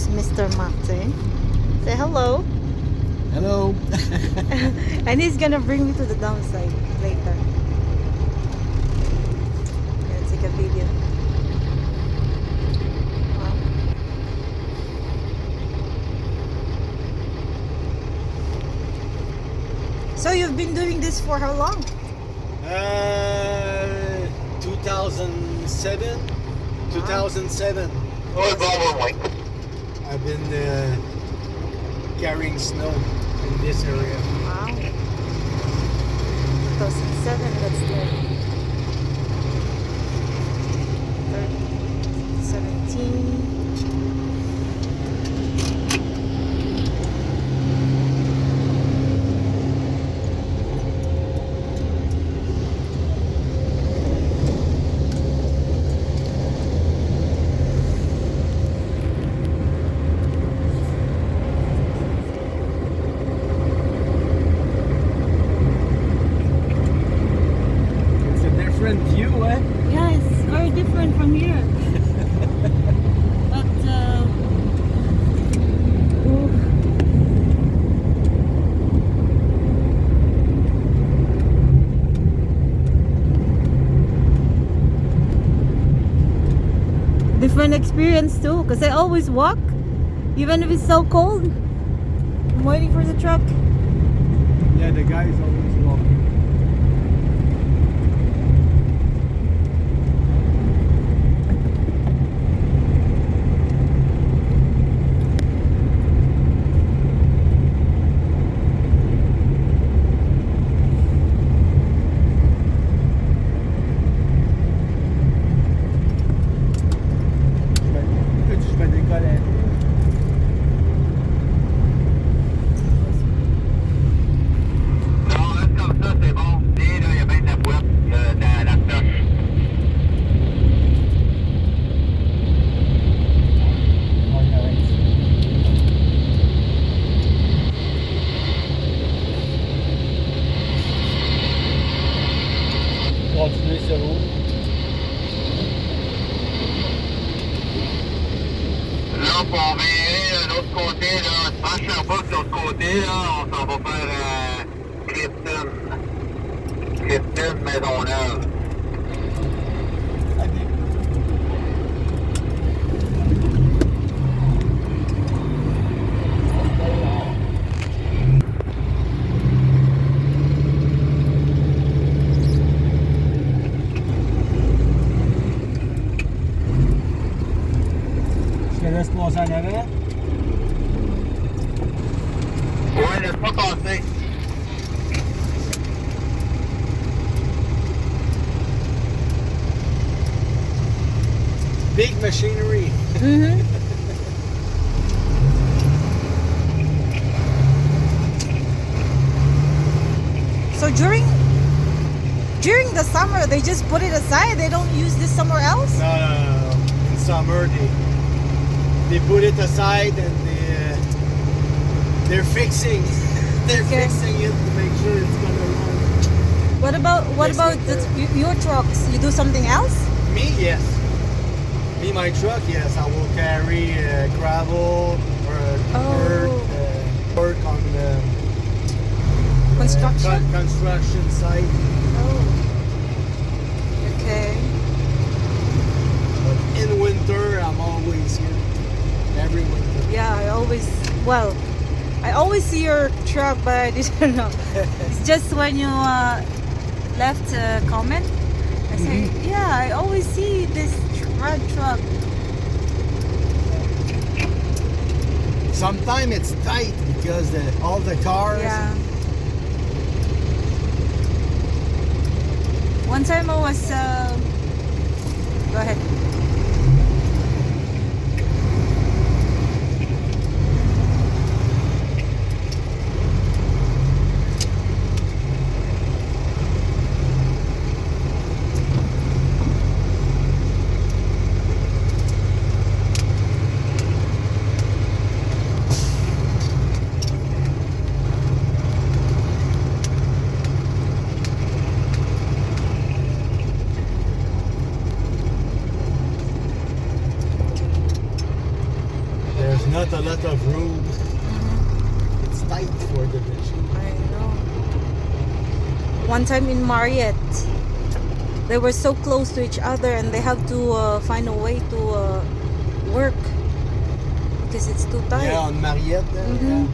is Mr. Mate. Say hello. Hello. And he's gonna bring me to the downside later. Let's take a video. Wow. So you've been doing this for how long? 2007. 2007. I've been carrying snow in this area. Wow. 2007, that's good. 17. View, eh? Yeah, it's very different from here. But different experience too, because I always walk, even if it's so cold. I'm waiting for the truck. Yeah, the guy is always walking. Continuer sur l'eau. Là, pour virer de l'autre côté, là, pas Sherbrooke de l'autre côté, là, on s'en va faire Clifton. Clifton, Maisonneuve. Je te laisse passer en avant. Ouais, laisse pas passer. Big machinery. So during the summer, they just put it aside. They don't use this somewhere else. No. In summer, they put it aside and they're fixing. They're Okay. fixing it to make sure it's gonna run. What about your trucks? You do something else? Me, yes. Me, my truck, yes. I will carry gravel or dirt, work on the Construction? construction site. Oh. Okay. But in winter, I'm always here. Every winter. Yeah, I always see your truck, but I didn't know. It's just when you left a comment, I say, yeah, I always see this red truck. Sometimes it's tight because all the cars. Yeah. One time I was, go ahead. lot of room. Mhm. It's tight for the machine. I know. One time in Marriott, they were so close to each other and they have to find a way to work because it's too tight. Yeah, on Mariette there, Mhm.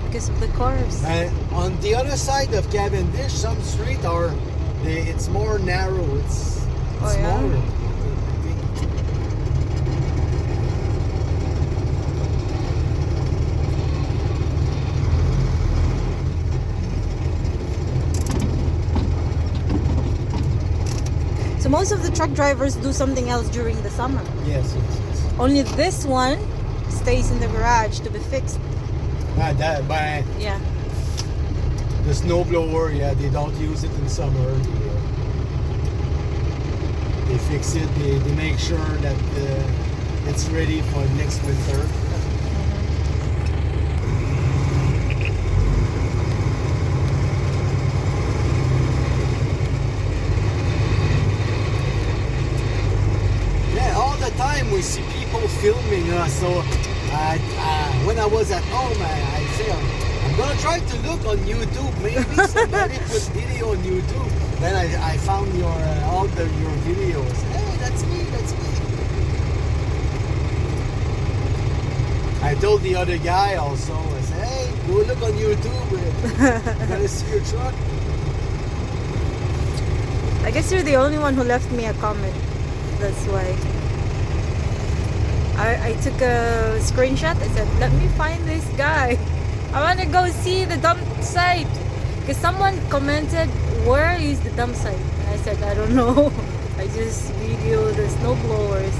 Because of the cars. And on the other side of Cavendish, some streets are, it's more narrow. It's Oh, yeah? smaller. So most of the truck drivers do something else during the summer. Yes, yes, yes. Only this one stays in the garage to be fixed. But Yeah. the snow blower, yeah, they don't use it in summer. They fix it. They make sure that it's ready for next winter. Yeah, all the time we see people filming us. So when I was at home, I say I'm gonna try to look on YouTube. Maybe somebody put video on YouTube. Then I found your your videos. Hey, that's me. That's me. I told the other guy also. I said, hey, go look on YouTube. You gotta see your truck. I guess you're the only one who left me a comment. That's why. I took a screenshot. I said, let me find this guy. I want to go see the dump site. Because someone commented, where is the dump site? And I said, I don't know. I just video the snow blowers.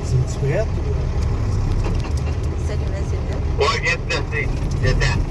C'est prêt ou... Salut, Messenger. Ouais, viens de tester.